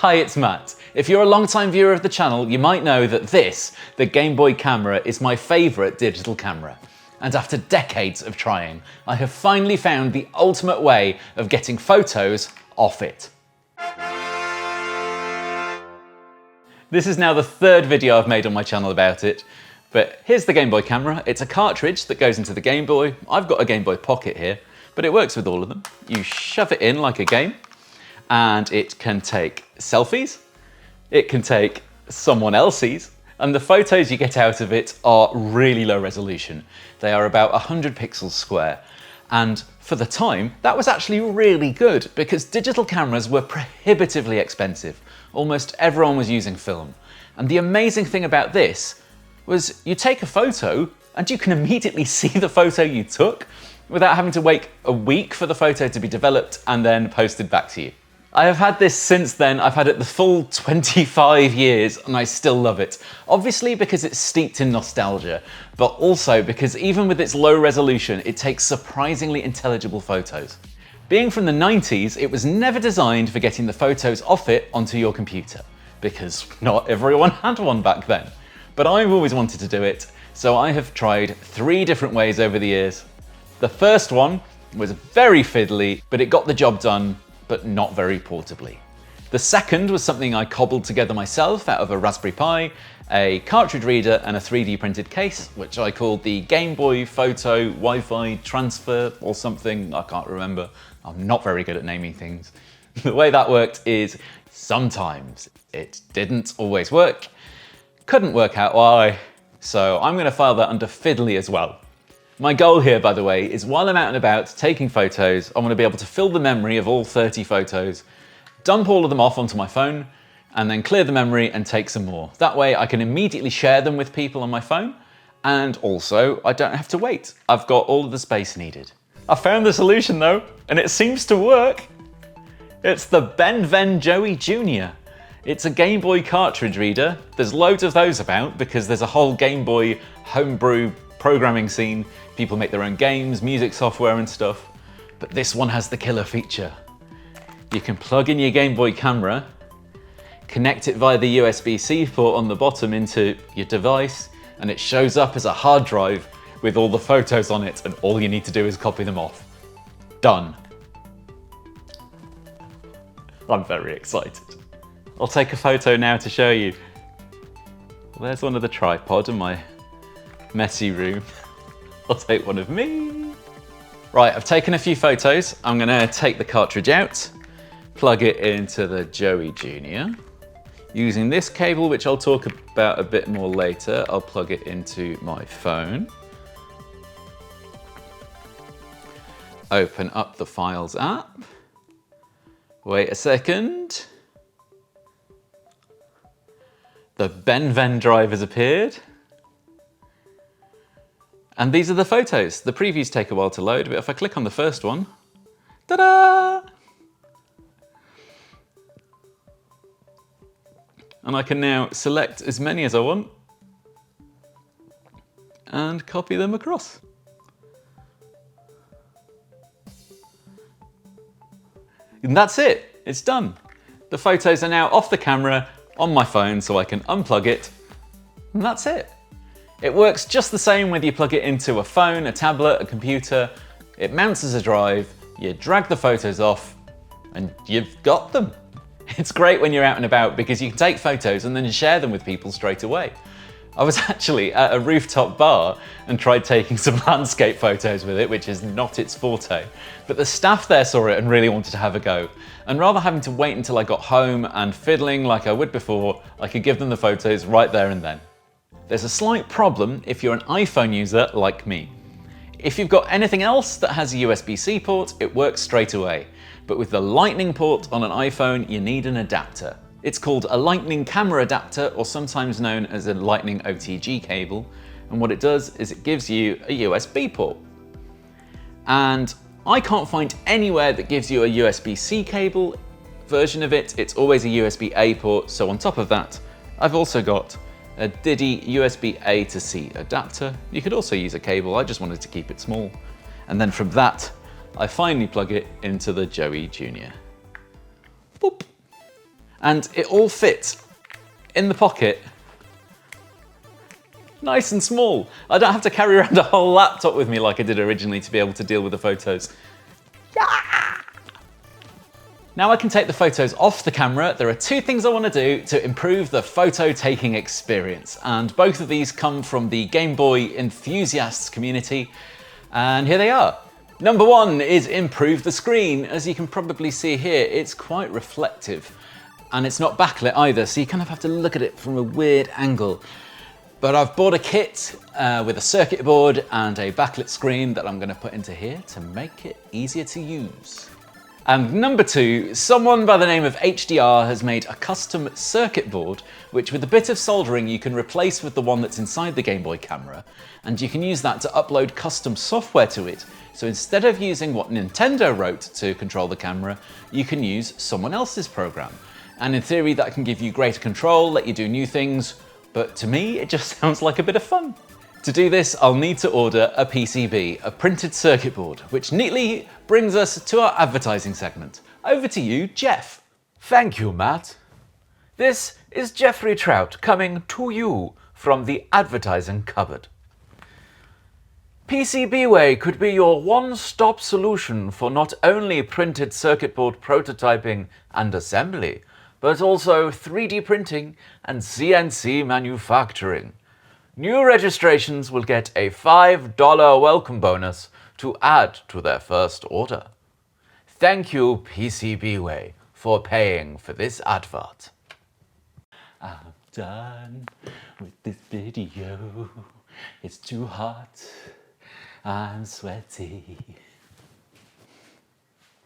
Hi, it's Matt. If you're a long-time viewer of the channel, you might know that this, the Game Boy camera, is my favourite digital camera. And after decades of trying, I have finally found the ultimate way of getting photos off it. This is now the third video I've made on my channel about it, but here's the Game Boy camera. It's a cartridge that goes into the Game Boy. I've got a Game Boy Pocket here, but it works with all of them. You shove it in like a game, and it can take selfies, it can take someone else's, and the photos you get out of it are really low resolution. They are about 100 pixels square. And for the time, that was actually really good because digital cameras were prohibitively expensive. Almost everyone was using film. And the amazing thing about this was you take a photo and you can immediately see the photo you took without having to wait a week for the photo to be developed and then posted back to you. I have had this since then. I've had it the full 25 years and I still love it. Obviously because it's steeped in nostalgia, but also because even with its low resolution, it takes surprisingly intelligible photos. Being from the 90s, it was never designed for getting the photos off it onto your computer, because not everyone had one back then. But I've always wanted to do it, so I have tried 3 different ways over the years. The first one was very fiddly, but it got the job done, but not very portably. The second was something I cobbled together myself out of a Raspberry Pi, a cartridge reader and a 3D printed case, which I called the Game Boy Photo Wi-Fi Transfer or something, I can't remember. I'm not very good at naming things. The way that worked is sometimes it didn't always work, couldn't work out why, so I'm gonna file that under fiddly as well. My goal here, by the way, is while I'm out and about taking photos, I want to be able to fill the memory of all 30 photos, dump all of them off onto my phone, and then clear the memory and take some more. That way I can immediately share them with people on my phone, and also I don't have to wait. I've got all of the space needed. I found the solution though, and it seems to work. It's the Ben Joey Jr. It's a Game Boy cartridge reader. There's loads of those about because there's a whole Game Boy homebrew programming scene. People make their own games, music software and stuff. But this one has the killer feature. You can plug in your Game Boy camera, connect it via the USB-C port on the bottom into your device, and it shows up as a hard drive with all the photos on it, and all you need to do is copy them off. Done. I'm very excited. I'll take a photo now to show you. There's one of the tripod in my messy room. I'll take one of me. Right, I've taken a few photos. I'm gonna take the cartridge out, plug it into the Joey Jr. Using this cable, which I'll talk about a bit more later, I'll plug it into my phone. Open up the Files app. Wait a second. The Ben drive has appeared. And these are the photos. The previews take a while to load, but if I click on the first one, ta-da! And I can now select as many as I want and copy them across. And that's it, it's done. The photos are now off the camera on my phone so I can unplug it, and that's it. It works just the same whether you plug it into a phone, a tablet, a computer. It mounts as a drive, you drag the photos off, and you've got them. It's great when you're out and about because you can take photos and then share them with people straight away. I was actually at a rooftop bar and tried taking some landscape photos with it, which is not its forte. But the staff there saw it and really wanted to have a go. And rather having to wait until I got home and fiddling like I would before, I could give them the photos right there and then. There's a slight problem if you're an iPhone user like me. If you've got anything else that has a USB-C port, it works straight away. But with the Lightning port on an iPhone, you need an adapter. It's called a Lightning camera adapter, or sometimes known as a Lightning OTG cable. And what it does is it gives you a USB port. And I can't find anywhere that gives you a USB-C cable version of it. It's always a USB-A port. So on top of that, I've also got a Diddy USB-A to C adapter. You could also use a cable, I just wanted to keep it small. And then from that, I finally plug it into the Joey Jr. Boop. And it all fits in the pocket. Nice and small. I don't have to carry around a whole laptop with me like I did originally to be able to deal with the photos. Yeah! Now I can take the photos off the camera. There are two things I want to do to improve the photo taking experience, and both of these come from the Game Boy enthusiasts community, and here they are. Number one is improve the screen. As you can probably see here, it's quite reflective, and it's not backlit either, so you kind of have to look at it from a weird angle. But I've bought a kit with a circuit board and a backlit screen that I'm going to put into here to make it easier to use. And number two, someone by the name of HDR has made a custom circuit board, which with a bit of soldering you can replace with the one that's inside the Game Boy camera, and you can use that to upload custom software to it. So instead of using what Nintendo wrote to control the camera, you can use someone else's program. And in theory that can give you greater control, let you do new things, but to me it just sounds like a bit of fun. To do this, I'll need to order a PCB, a printed circuit board, which neatly brings us to our advertising segment. Over to you, Jeff. Thank you, Matt. This is Jeffrey Trout coming to you from the advertising cupboard. PCBWay could be your one-stop solution for not only printed circuit board prototyping and assembly, but also 3D printing and CNC manufacturing. New registrations will get a $5 welcome bonus to add to their first order. Thank you, PCBWay, for paying for this advert. I'm done with this video. It's too hot. I'm sweaty.